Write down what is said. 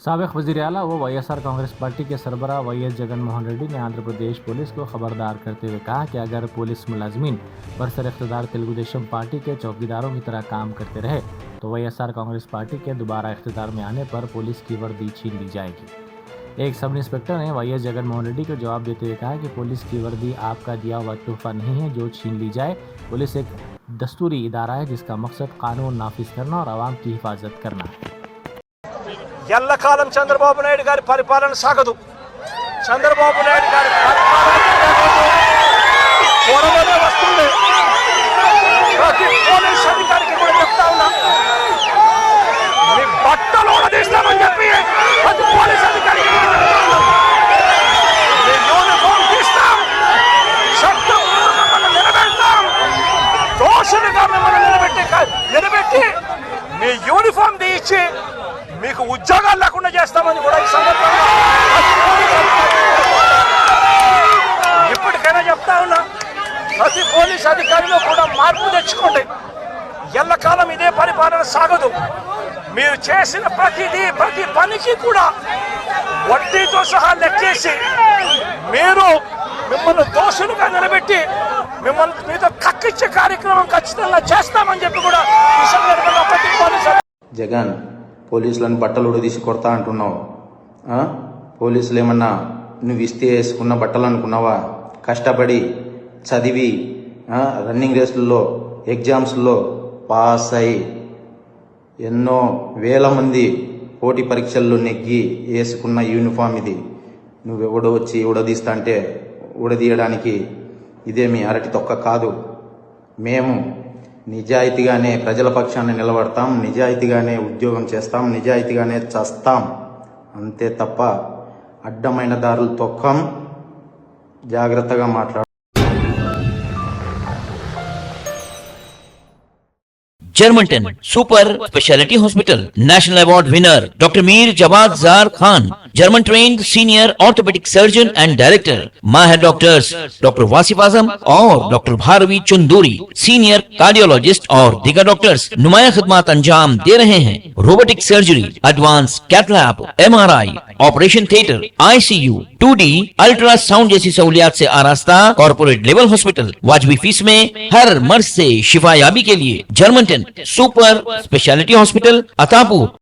साबिक वज़ीर आला व वाईएसआर कांग्रेस पार्टी के सरबराह वाईएस जगनमोहन रेड्डी ने आंध्र प्रदेश पुलिस को खबरदार करते हुए कहा कि अगर पुलिस मुलाजमीन बरसर इख्तिदार तेलुगु देशम पार्टी के चौकीदारों की तरह काम करते रहे तो वाईएसआर कांग्रेस पार्टी के दोबारा इख्तिदार में आने पर पुलिस की वर्दी छीन ली जाएगी। एक सब इंस्पेक्टर ने वाईएस जगनमोहन रेड्डी को जवाब देते हुए कहा कि पुलिस की वर्दी आपका दिया हुआ तोहफा नहीं है जो छीन ली जाए। पुलिस एक दस्तूरी इदारा है जिसका मकसद कानून नाफिज करना और आवाम की हिफाजत करना है। ఎల్లకాలం చంద్రబాబు నాయుడు గారి పరిపాలన సాగదు। చంద్రబాబు నాయుడు గారి పరిపాలన వస్తుంది। ప్రతి పోలీస్ అధికారికి కూడా చెప్తా ఉన్నా, మీ బట్టలు ఉడదీస్తామని చెప్పి ప్రతి పోలీస్ అధికారికి మీ యూనిఫామ్ తీస్తాం, చట్టం మిమ్మల్ని నిలబెడతాం, దోషులుగా మిమ్మల్ని నిలబెట్టి మీ యూనిఫామ్ తీయించి మీకు ఉద్యోగాలు లేకుండా చేస్తామని కూడా ఈ సందర్భంగా ఇప్పటికైనా చెప్తా ఉన్నా, ప్రతి పోలీస్ అధికారిలో కూడా మార్పు తెచ్చుకోండి। ఎల్లకాలం ఇదే పరిపాలన సాగదు। మీరు చేసిన ప్రతి పనికి కూడా వడ్డీతో సహా లెక్కేసి మిమ్మల్ని దోషులుగా నిలబెట్టి మిమ్మల్ని మీతో కక్కిచ్చే కార్యక్రమం ఖచ్చితంగా చేస్తామని చెప్పి కూడా ఈ సందర్భంగా ప్రతి పోలీసు జగన్ పోలీసులను బట్టలు ఉడదీసి కొడతా అంటున్నావు। పోలీసులు ఏమన్నా నువ్వు ఇస్తే వేసుకున్న బట్టలు అనుకున్నావా? కష్టపడి చదివి రన్నింగ్ రేసుల్లో ఎగ్జామ్స్లో పాస్ అయి ఎన్నో వేల మంది పోటీ పరీక్షల్లో నెగ్గి వేసుకున్న యూనిఫామ్ ఇది। నువ్వెవడో వచ్చి ఉడదీస్తా అంటే ఉడదీయడానికి ఇదేమి అరటి తొక్క కాదు। మేము నిజాయితీగానే ప్రజల పక్షాన్ని నిలబడతాం, నిజాయితీగానే ఉద్యోగం చేస్తాం, నిజాయితీగానే చస్తాం, అంతే తప్ప అడ్డమైన దారులు తొక్కం। జాగ్రత్తగా మాట్లాడు। Germanten super speciality hospital national award winner doctor Mir Jawad Zar Khan, German trained senior orthopaedic surgeon and director, माहिर डॉक्टर्स डॉक्टर वासिफ आजम और doctor Bharavi Chanduri, senior cardiologist और दीगर डॉक्टर्स नुमाया खिदमत अंजाम दे रहे हैं। Robotic surgery, advance cath lab, MRI, operation theatre, ICU, 2D ultrasound जैसी सहूलियात से आरास्ता कॉर्पोरेट लेवल हॉस्पिटल। वाजबी फीस में हर मर्ज से शिफायाबी के लिए Germanton super speciality hospital, Attapur.